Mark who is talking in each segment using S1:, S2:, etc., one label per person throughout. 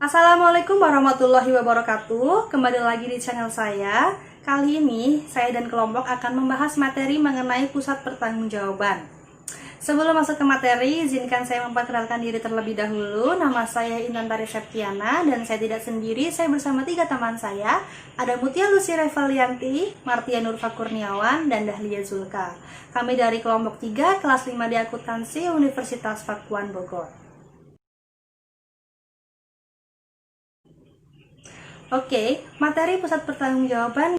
S1: Assalamualaikum warahmatullahi wabarakatuh. Kembali lagi di channel saya. Kali ini saya dan kelompok akan membahas materi mengenai pusat pertanggungjawaban. Sebelum masuk ke materi, izinkan saya memperkenalkan diri terlebih dahulu. Nama saya Intan Tari Septiana dan saya tidak sendiri. Saya bersama 3 teman saya. Ada Mutia Lucy Revalianti, Martia Nurfa Kurniawan, dan Dahlia Zulka. Kami dari kelompok 3, kelas 5 di Akuntansi, Universitas Pakuan Bogor. Oke, materi pusat pertanggungjawaban.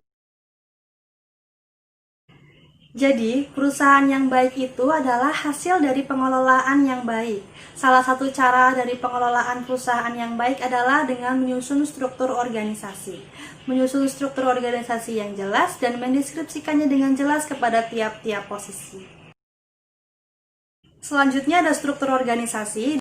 S1: Jadi, perusahaan yang baik itu adalah hasil dari pengelolaan yang baik. Salah satu cara dari pengelolaan perusahaan yang baik adalah dengan menyusun struktur organisasi. Menyusun struktur organisasi yang jelas dan mendeskripsikannya dengan jelas kepada tiap-tiap posisi. Selanjutnya ada struktur organisasi,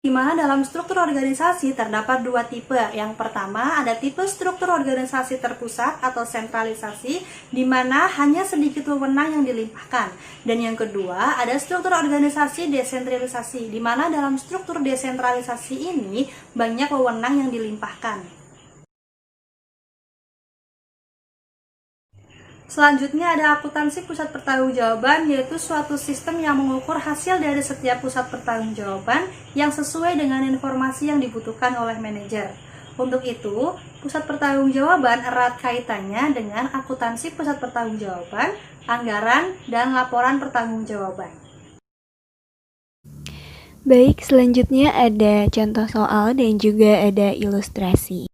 S1: di mana dalam struktur organisasi terdapat 2 tipe. Yang pertama ada tipe struktur organisasi terpusat atau sentralisasi, di mana hanya sedikit wewenang yang dilimpahkan. Dan yang kedua ada struktur organisasi desentralisasi, di mana dalam struktur desentralisasi ini banyak wewenang yang dilimpahkan. Selanjutnya ada akuntansi pusat pertanggungjawaban, yaitu suatu sistem yang mengukur hasil dari setiap pusat pertanggungjawaban yang sesuai dengan informasi yang dibutuhkan oleh manajer. Untuk itu, pusat pertanggungjawaban erat kaitannya dengan akuntansi pusat pertanggungjawaban, anggaran, dan laporan pertanggungjawaban.
S2: Baik, selanjutnya ada contoh soal dan juga ada ilustrasi.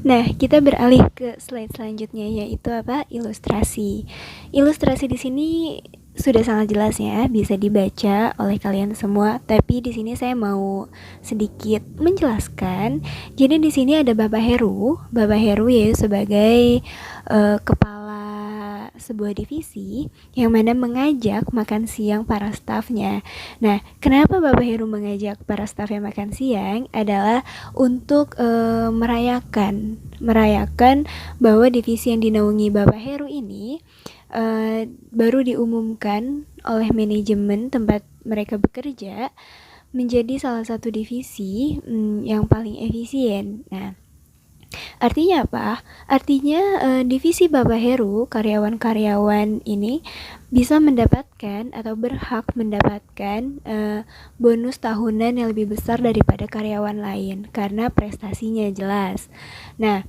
S2: Nah, kita beralih ke slide selanjutnya, yaitu apa? Ilustrasi. Ilustrasi di sini sudah sangat jelas ya, bisa dibaca oleh kalian semua. Tapi di sini saya mau sedikit menjelaskan. Jadi di sini ada Bapak Heru. Bapak Heru ya sebagai kepala sebuah divisi yang mana mengajak makan siang para stafnya. Nah, kenapa Bapak Heru mengajak para stafnya makan siang adalah untuk merayakan bahwa divisi yang dinaungi Bapak Heru ini baru diumumkan oleh manajemen tempat mereka bekerja menjadi salah satu divisi yang paling efisien. Nah, artinya apa? Artinya divisi Bapak Heru, karyawan-karyawan ini bisa mendapatkan atau berhak mendapatkan bonus tahunan yang lebih besar daripada karyawan lain karena prestasinya jelas. Nah,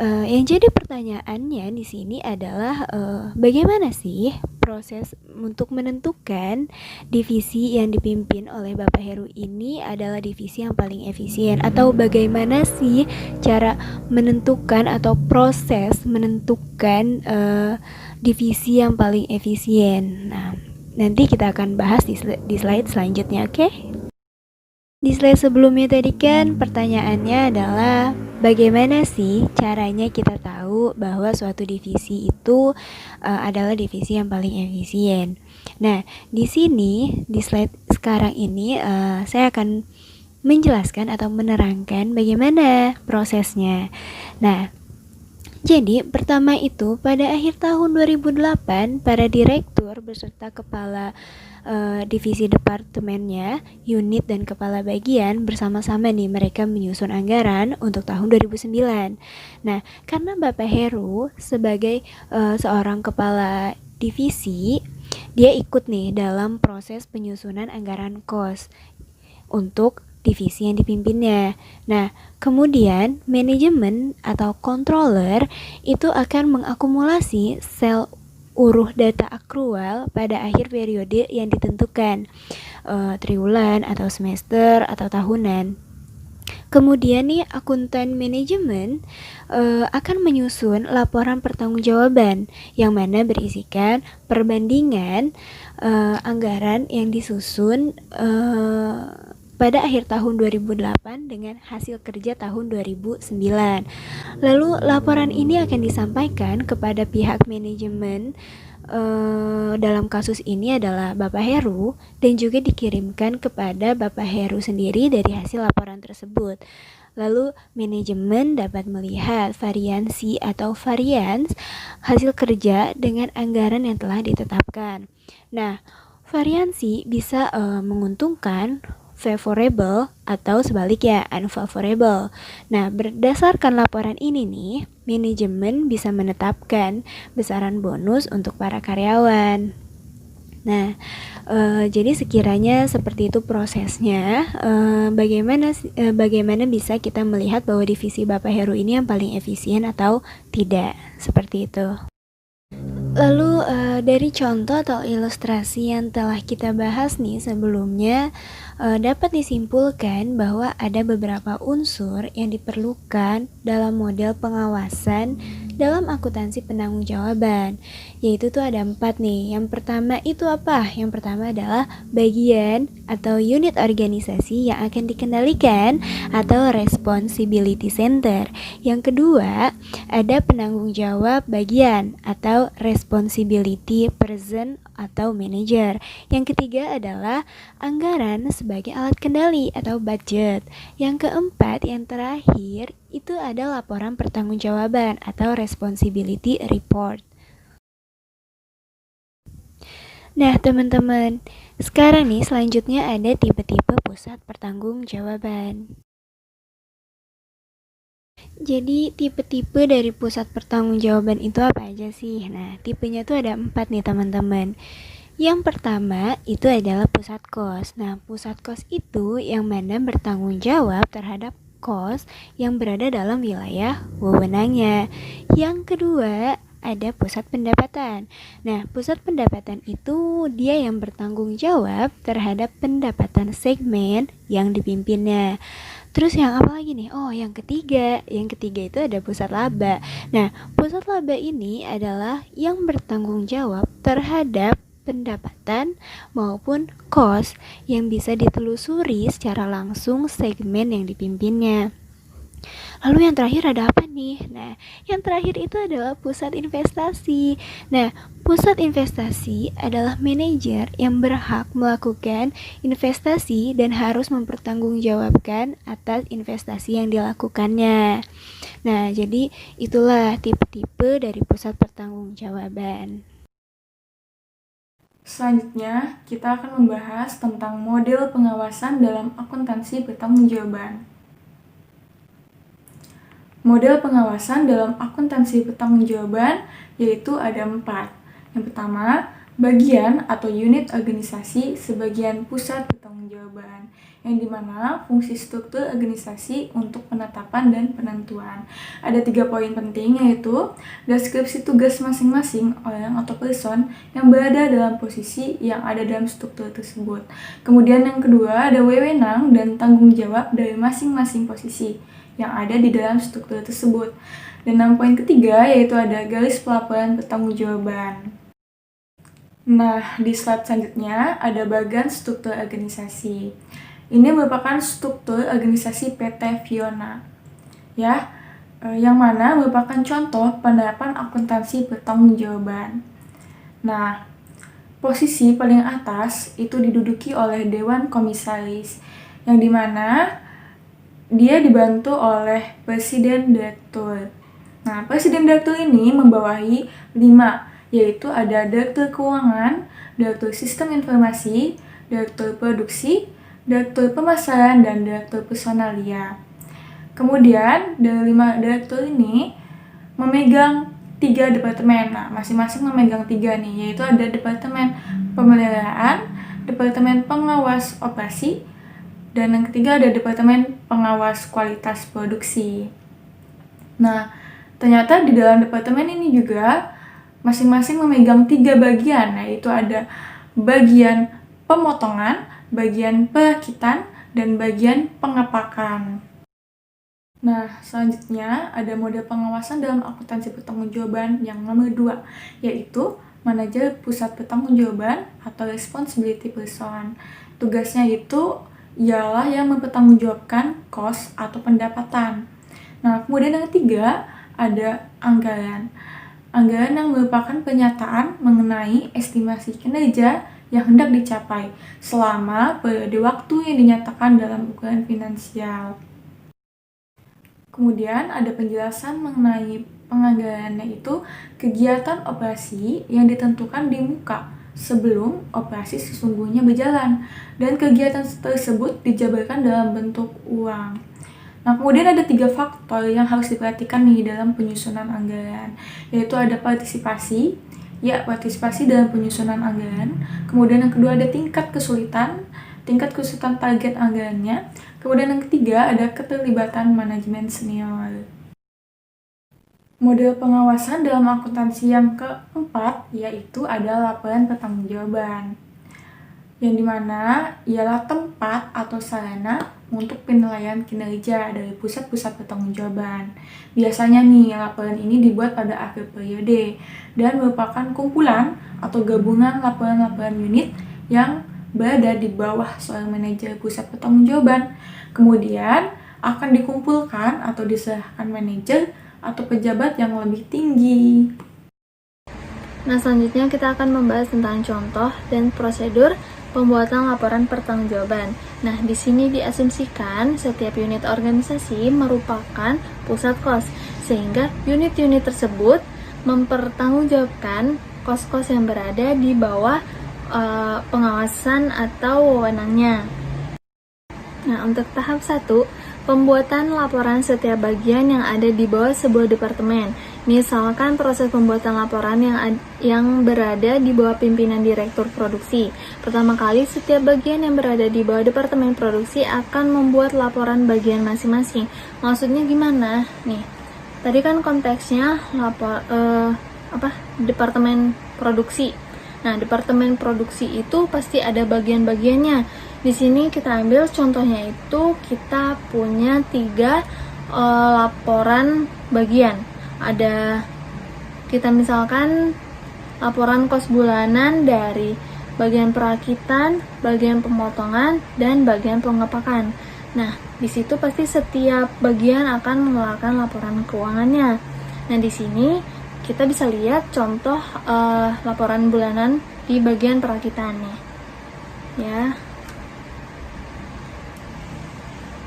S2: yang jadi pertanyaannya di sini adalah bagaimana sih proses untuk menentukan divisi yang dipimpin oleh Bapak Heru ini adalah divisi yang paling efisien, atau bagaimana sih cara menentukan atau proses menentukan divisi yang paling efisien. Nah, nanti kita akan bahas di slide selanjutnya, oke? Di slide sebelumnya tadi kan pertanyaannya adalah bagaimana sih caranya kita tahu bahwa suatu divisi itu adalah divisi yang paling efisien. Nah, di sini di slide sekarang ini saya akan menjelaskan atau menerangkan bagaimana prosesnya. Nah, jadi pertama itu pada akhir tahun 2008 para direktur beserta kepala divisi departemennya, unit dan kepala bagian bersama-sama nih mereka menyusun anggaran untuk tahun 2009. Nah, karena Bapak Heru sebagai seorang kepala divisi, dia ikut nih dalam proses penyusunan anggaran kos untuk divisi yang dipimpinnya. Nah, kemudian manajemen atau controller itu akan mengakumulasi sel uruh data akrual pada akhir periode yang ditentukan, triwulan atau semester atau tahunan. Kemudian nih akuntan manajemen akan menyusun laporan pertanggungjawaban yang mana berisikan perbandingan anggaran yang disusun pada akhir tahun 2008 dengan hasil kerja tahun 2009. Lalu laporan ini akan disampaikan kepada pihak manajemen, dalam kasus ini adalah Bapak Heru, dan juga dikirimkan kepada Bapak Heru sendiri dari hasil laporan tersebut. Lalu manajemen dapat melihat variansi atau varians hasil kerja dengan anggaran yang telah ditetapkan. Nah, variansi bisa menguntungkan, favorable atau sebaliknya unfavorable. Nah, berdasarkan laporan ini nih, manajemen bisa menetapkan besaran bonus untuk para karyawan. Nah, jadi sekiranya seperti itu prosesnya, bagaimana bisa kita melihat bahwa divisi Bapak Heru ini yang paling efisien atau tidak, seperti itu. Lalu dari contoh atau ilustrasi yang telah kita bahas nih sebelumnya, dapat disimpulkan bahwa ada beberapa unsur yang diperlukan dalam model pengawasan dalam akuntansi penanggung-jawaban, yaitu tuh ada 4 nih. Yang pertama itu apa? Yang pertama adalah bagian atau unit organisasi yang akan dikendalikan atau responsibility center. Yang kedua, ada penanggung jawab bagian atau responsibility person atau manager. Yang ketiga adalah anggaran sebagai alat kendali atau budget. Yang keempat, yang terakhir, itu ada laporan pertanggungjawaban atau responsibility report. Nah, teman-teman, sekarang nih selanjutnya ada tipe-tipe pusat pertanggungjawaban. Jadi tipe-tipe dari pusat pertanggungjawaban itu apa aja sih? Nah, tipenya tuh ada 4 nih teman-teman. Yang pertama itu adalah pusat kos. Nah, pusat kos itu yang mana bertanggung jawab terhadap kos yang berada dalam wilayah wewenangnya. Yang kedua ada pusat pendapatan. Nah, pusat pendapatan itu dia yang bertanggung jawab terhadap pendapatan segmen yang dipimpinnya. Terus yang apa lagi nih? Oh, yang ketiga. Yang ketiga itu ada pusat laba. Nah, pusat laba ini adalah yang bertanggung jawab terhadap pendapatan maupun kos yang bisa ditelusuri secara langsung segmen yang dipimpinnya. Lalu yang terakhir ada apa nih? Nah, yang terakhir itu adalah pusat investasi. Nah, pusat investasi adalah manajer yang berhak melakukan investasi dan harus mempertanggungjawabkan atas investasi yang dilakukannya. Nah, jadi itulah tipe-tipe dari pusat pertanggungjawaban.
S3: Selanjutnya, kita akan membahas tentang model pengawasan dalam akuntansi pertanggungjawaban. Model pengawasan dalam akuntansi pertanggungjawaban yaitu ada 4. Yang pertama, bagian atau unit organisasi sebagian pusat pertanggungjawaban, yang dimana fungsi struktur organisasi untuk penetapan dan penentuan. Ada 3 poin penting, yaitu deskripsi tugas masing-masing orang atau person yang berada dalam posisi yang ada dalam struktur tersebut. Kemudian yang kedua, ada wewenang dan tanggung jawab dari masing-masing posisi yang ada di dalam struktur tersebut. Dan yang poin ketiga yaitu ada garis pelaporan pertanggungjawaban. Nah, di slide selanjutnya ada bagian struktur organisasi. Ini merupakan struktur organisasi PT Fiona, ya, yang mana merupakan contoh penerapan akuntansi pertanggungjawaban. Nah, posisi paling atas itu diduduki oleh Dewan Komisaris, yang dimana dia dibantu oleh Presiden Direktur. Nah, Presiden Direktur ini membawahi 5, yaitu ada Direktur Keuangan, Direktur Sistem Informasi, Direktur Produksi, Direktur Pemasaran, dan Direktur Personalia. Kemudian, dari 5 direktur ini memegang 3 departemen. Nah, masing-masing memegang 3 nih, yaitu ada Departemen Pemeliharaan, Departemen Pengawas Operasi, dan yang ketiga ada Departemen Pengawas Kualitas Produksi. Nah, ternyata di dalam departemen ini juga masing-masing memegang 3 bagian, yaitu ada bagian pemotongan, bagian perakitan, dan bagian pengepakan. Nah, selanjutnya ada model pengawasan dalam akuntansi pertanggungjawaban yang nomor 2, yaitu manajer pusat pertanggungjawaban atau responsibility person. Tugasnya itu ialah yang mempertanggungjawabkan kos atau pendapatan. Nah, kemudian yang ketiga ada anggaran. Anggaran yang merupakan pernyataan mengenai estimasi kinerja yang hendak dicapai selama periode waktu yang dinyatakan dalam ukuran finansial. Kemudian ada penjelasan mengenai penganggarannya itu kegiatan operasi yang ditentukan di muka sebelum operasi sesungguhnya berjalan, dan kegiatan tersebut dijabarkan dalam bentuk uang. Nah, kemudian ada 3 faktor yang harus diperhatikan nih dalam penyusunan anggaran, yaitu ada partisipasi dalam penyusunan anggaran. Kemudian yang kedua ada tingkat kesulitan target anggarannya. Kemudian yang ketiga ada keterlibatan manajemen senior. Model pengawasan dalam akuntansi yang keempat yaitu ada laporan pertanggungjawaban, yang dimana ialah tempat atau sarana untuk penilaian kinerja dari pusat-pusat pertanggungjawaban. Biasanya nih, laporan ini dibuat pada akhir periode dan merupakan kumpulan atau gabungan laporan-laporan unit yang berada di bawah seorang manajer pusat pertanggungjawaban. Kemudian akan dikumpulkan atau diserahkan manajer atau pejabat yang lebih tinggi.
S2: Nah, selanjutnya kita akan membahas tentang contoh dan prosedur pembuatan laporan pertanggungjawaban. Nah, di sini diasumsikan setiap unit organisasi merupakan pusat kos, sehingga unit-unit tersebut mempertanggungjawabkan kos-kos yang berada di bawah pengawasan atau wewenangnya. Nah, untuk tahap 1, pembuatan laporan setiap bagian yang ada di bawah sebuah departemen. Misalkan proses pembuatan laporan yang berada di bawah pimpinan direktur produksi. Pertama kali, setiap bagian yang berada di bawah departemen produksi akan membuat laporan bagian masing-masing. Maksudnya gimana? Nih, tadi kan konteksnya departemen produksi. Nah, departemen produksi itu pasti ada bagian-bagiannya. Di sini kita ambil contohnya itu kita punya 3 laporan bagian. Ada kita misalkan laporan kos bulanan dari bagian perakitan, bagian pemotongan, dan bagian pengepakan. Nah, di situ pasti setiap bagian akan mengeluarkan laporan keuangannya. Nah, di sini kita bisa lihat contoh laporan bulanan di bagian perakitan nih. Ya.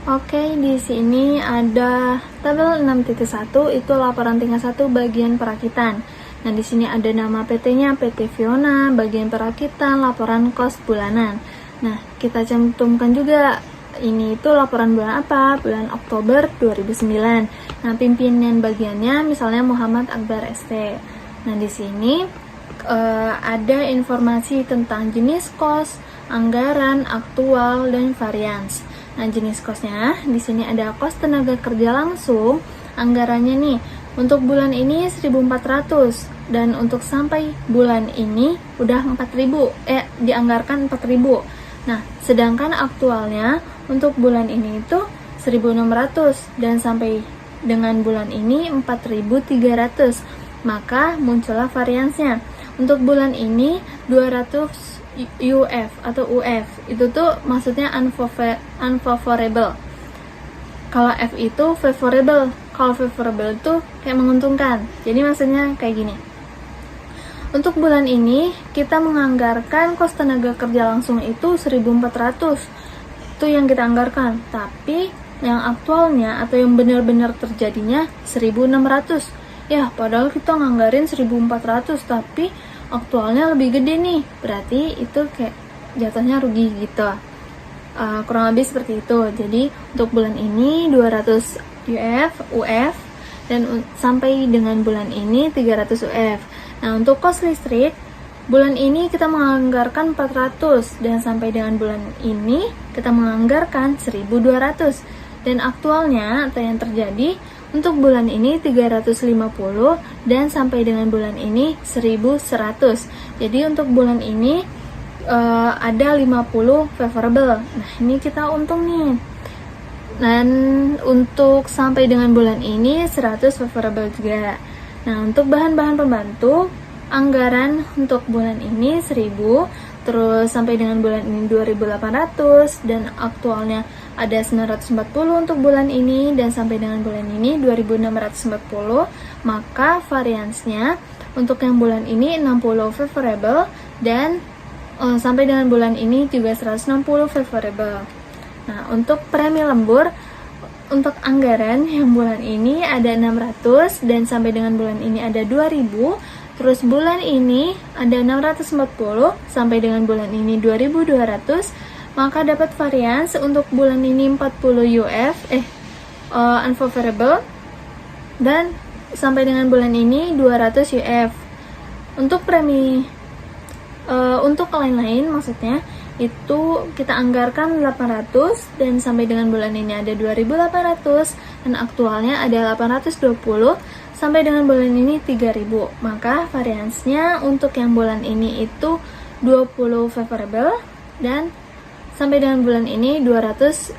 S2: Oke, di sini ada tabel 6.1 itu laporan tingkat 1 bagian perakitan. Nah, di sini ada nama PT-nya, PT Fiona, bagian perakitan, laporan kos bulanan. Nah, kita cantumkan juga ini itu laporan bulan apa? Bulan Oktober 2009. Nah, pimpinan bagiannya misalnya Muhammad Akbar ST. Nah, di sini ada informasi tentang jenis kos, anggaran, aktual, dan varians. Nah, jenis kosnya di sini ada kos tenaga kerja langsung, anggarannya nih untuk bulan ini 1.400 dan untuk sampai bulan ini udah 4.000, dianggarkan 4.000. Nah, sedangkan aktualnya untuk bulan ini itu 1.600 dan sampai dengan bulan ini 4.300. Maka muncullah variansnya. Untuk bulan ini 200 UF atau UF itu tuh maksudnya unfavorable. Kalau F itu favorable. Kalau favorable itu kayak menguntungkan. Jadi maksudnya kayak gini. Untuk bulan ini kita menganggarkan kos tenaga kerja langsung itu 1.400. Itu yang kita anggarkan. Tapi yang aktualnya atau yang benar-benar terjadinya 1.600. Ya, padahal kita nganggarin 1.400 tapi aktualnya lebih gede nih, berarti itu kayak jatuhnya rugi gitu. Kurang lebih seperti itu. Jadi untuk bulan ini 200 UF dan sampai dengan bulan ini 300 UF. Nah, untuk kos listrik bulan ini kita menganggarkan 400 dan sampai dengan bulan ini kita menganggarkan 1.200 dan aktualnya atau yang terjadi untuk bulan ini 350 dan sampai dengan bulan ini 1.100. Jadi untuk bulan ini ada 50 favorable. Nah, ini kita untung nih. Dan untuk sampai dengan bulan ini 100 favorable juga. Nah, untuk bahan-bahan pembantu anggaran untuk bulan ini 1.000, terus sampai dengan bulan ini 2.800 dan aktualnya ada 940 untuk bulan ini dan sampai dengan bulan ini 2.640. Maka variansnya untuk yang bulan ini 60 favorable dan sampai dengan bulan ini juga 160 favorable. Nah, untuk premi lembur untuk anggaran yang bulan ini ada 600 dan sampai dengan bulan ini ada 2.000 Terus bulan ini ada 640 sampai dengan bulan ini 2200, maka dapat varians untuk bulan ini 40 unfavorable, dan sampai dengan bulan ini 200 UF. Untuk premi untuk lain-lain maksudnya itu kita anggarkan 800 dan sampai dengan bulan ini ada 2800 dan aktualnya ada 820 sampai dengan bulan ini 3000. Maka variansnya untuk yang bulan ini itu 20 favorable dan sampai dengan bulan ini 200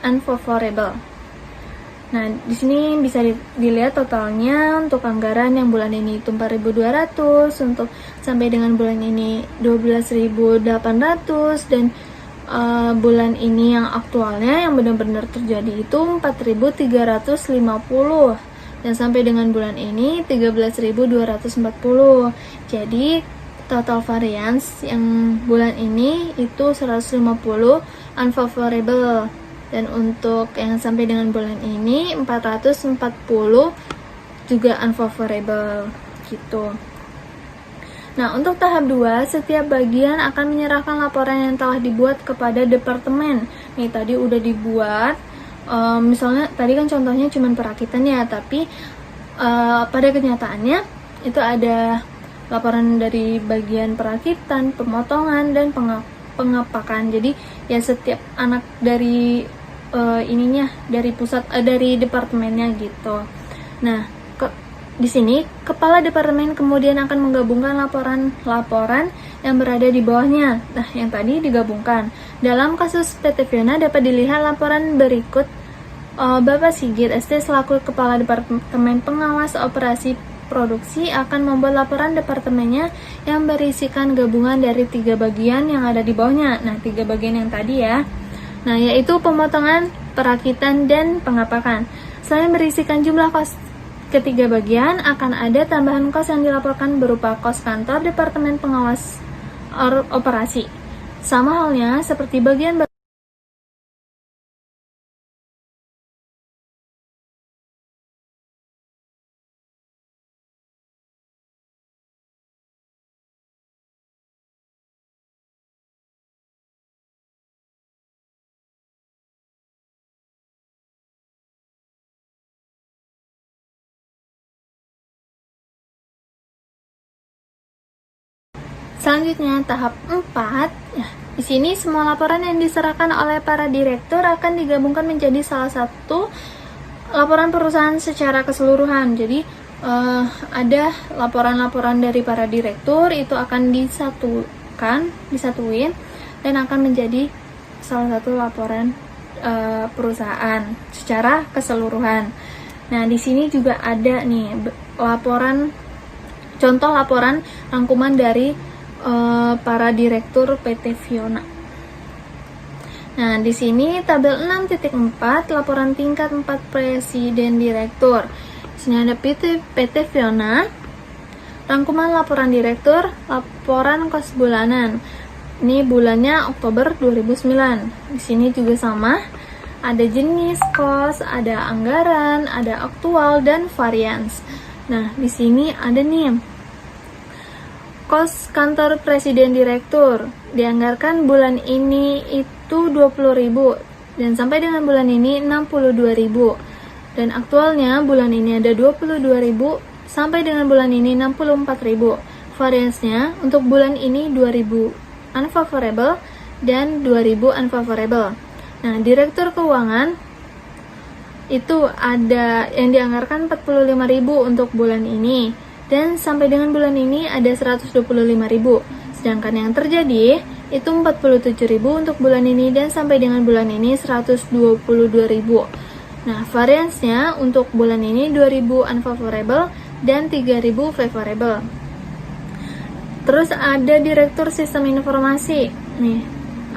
S2: unfavorable. Nah, di sini bisa dilihat totalnya untuk anggaran yang bulan ini itu 4.200, untuk sampai dengan bulan ini 12.800, dan bulan ini yang aktualnya yang benar-benar terjadi itu 4.350, dan sampai dengan bulan ini 13.240. Jadi total variance yang bulan ini itu 150 unfavorable. Dan untuk yang sampai dengan bulan ini 440 juga unfavorable gitu. Nah, untuk tahap 2, setiap bagian akan menyerahkan laporan yang telah dibuat kepada departemen. Nih, tadi udah dibuat. Misalnya tadi kan contohnya cuma perakitan ya, tapi pada kenyataannya itu ada laporan dari bagian perakitan, pemotongan, dan pengapakan. Jadi ya setiap anak dari dari pusat dari departemennya gitu. Nah, di sini kepala departemen kemudian akan menggabungkan laporan yang berada di bawahnya. Nah, yang tadi digabungkan. Dalam kasus PT Fiona dapat dilihat laporan berikut. Bapak Sigit ST selaku kepala departemen pengawas operasi produksi akan membuat laporan departemennya yang berisikan gabungan dari 3 bagian yang ada di bawahnya. Nah, 3 bagian yang tadi ya. Nah, yaitu pemotongan, perakitan, dan pengapakan. Selain berisikan jumlah kos ketiga bagian, akan ada tambahan kos yang dilaporkan berupa kos kantor Departemen Pengawas Operasi. Sama halnya seperti bagian Selanjutnya tahap 4. Di sini semua laporan yang diserahkan oleh para direktur akan digabungkan menjadi salah satu laporan perusahaan secara keseluruhan. Jadi ada laporan-laporan dari para direktur itu akan disatuin dan akan menjadi salah satu laporan perusahaan secara keseluruhan. Nah, di sini juga ada nih contoh laporan rangkuman dari para direktur PT Fiona. Nah, di sini tabel 6.4 laporan tingkat 4 presiden direktur. Di sini ada PT Fiona, rangkuman laporan direktur, laporan kos bulanan. Ini bulannya Oktober 2009. Di sini juga sama, ada jenis kos, ada anggaran, ada aktual, dan varians. Nah, di sini ada nih kos kantor presiden direktur dianggarkan bulan ini itu 20.000 dan sampai dengan bulan ini 62.000, dan aktualnya bulan ini ada 22.000 sampai dengan bulan ini 64.000. Variansnya untuk bulan ini 2.000 unfavorable dan 2.000 unfavorable. Nah, direktur keuangan itu ada yang dianggarkan 45.000 untuk bulan ini. Dan sampai dengan bulan ini ada 125.000. Sedangkan yang terjadi itu 47.000 untuk bulan ini dan sampai dengan bulan ini 122.000. Nah, variansnya untuk bulan ini 2.000 unfavorable dan 3.000 favorable. Terus ada direktur sistem informasi. Nih,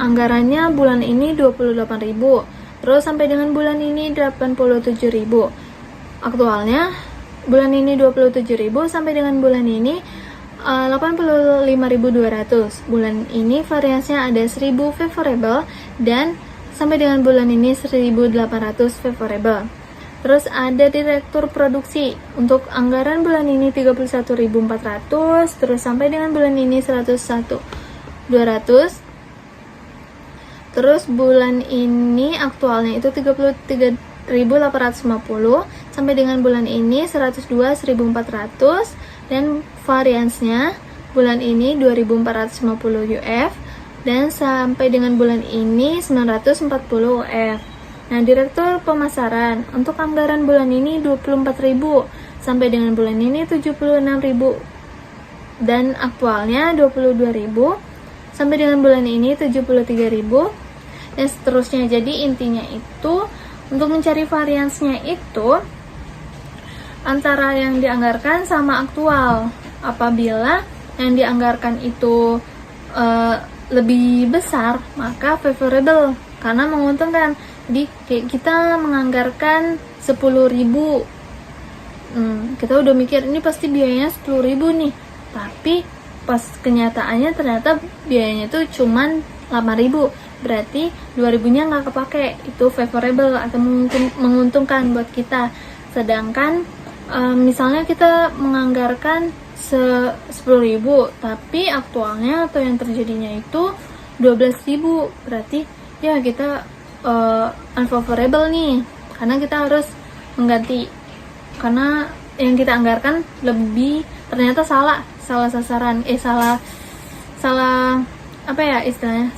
S2: anggarannya bulan ini 28.000. Terus sampai dengan bulan ini 87.000. Aktualnya bulan ini 27.000 sampai dengan bulan ini 85.200. Bulan ini variasinya ada 1.000 favorable dan sampai dengan bulan ini 1.800 favorable.
S4: Terus ada direktur produksi. Untuk anggaran bulan ini 31.400, terus sampai dengan bulan ini 101.200. Terus bulan ini aktualnya itu 33.850, sampai dengan bulan ini 102.400, dan variansnya bulan ini 2.450 UF, dan sampai dengan bulan ini 940 UF. Nah, direktur pemasaran untuk anggaran bulan ini 24.000, sampai dengan bulan ini 76.000, dan aktualnya 22.000, sampai dengan bulan ini 73.000, dan seterusnya. Jadi intinya itu untuk mencari variansnya itu antara yang dianggarkan sama aktual. Apabila yang dianggarkan itu lebih besar, maka favorable karena menguntungkan. Jadi kita menganggarkan 10.000, kita udah mikir ini pasti biayanya 10.000 nih, tapi pas kenyataannya ternyata biayanya itu cuman 8.000, berarti 2.000-nya nggak kepake. Itu favorable atau menguntungkan buat kita. Sedangkan misalnya kita menganggarkan 10.000, tapi aktualnya atau yang terjadinya itu 12.000, berarti ya kita unfavorable nih, karena kita harus mengganti, karena yang kita anggarkan lebih ternyata salah sasaran, salah apa ya istilahnya,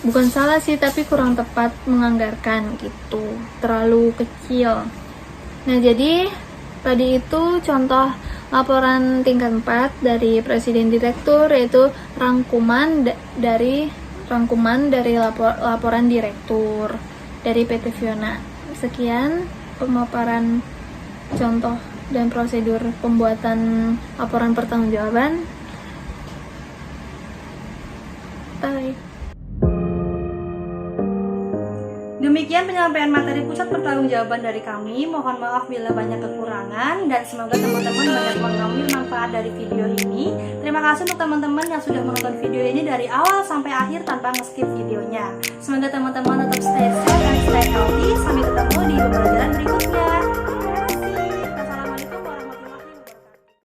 S4: bukan salah sih, tapi kurang tepat menganggarkan gitu, terlalu kecil. Nah, jadi tadi itu contoh laporan tingkat 4 dari Presiden Direktur, yaitu rangkuman dari laporan Direktur dari PT Fiona. Sekian pemaparan contoh dan prosedur pembuatan laporan pertanggungjawaban. Bye.
S1: Demikian penyampaian materi pusat pertanggungjawaban dari kami. Mohon maaf bila banyak kekurangan, dan semoga teman-teman banyak mengambil manfaat dari video ini. Terima kasih untuk teman-teman yang sudah menonton video ini dari awal sampai akhir tanpa nge-skip videonya. Semoga teman-teman tetap stay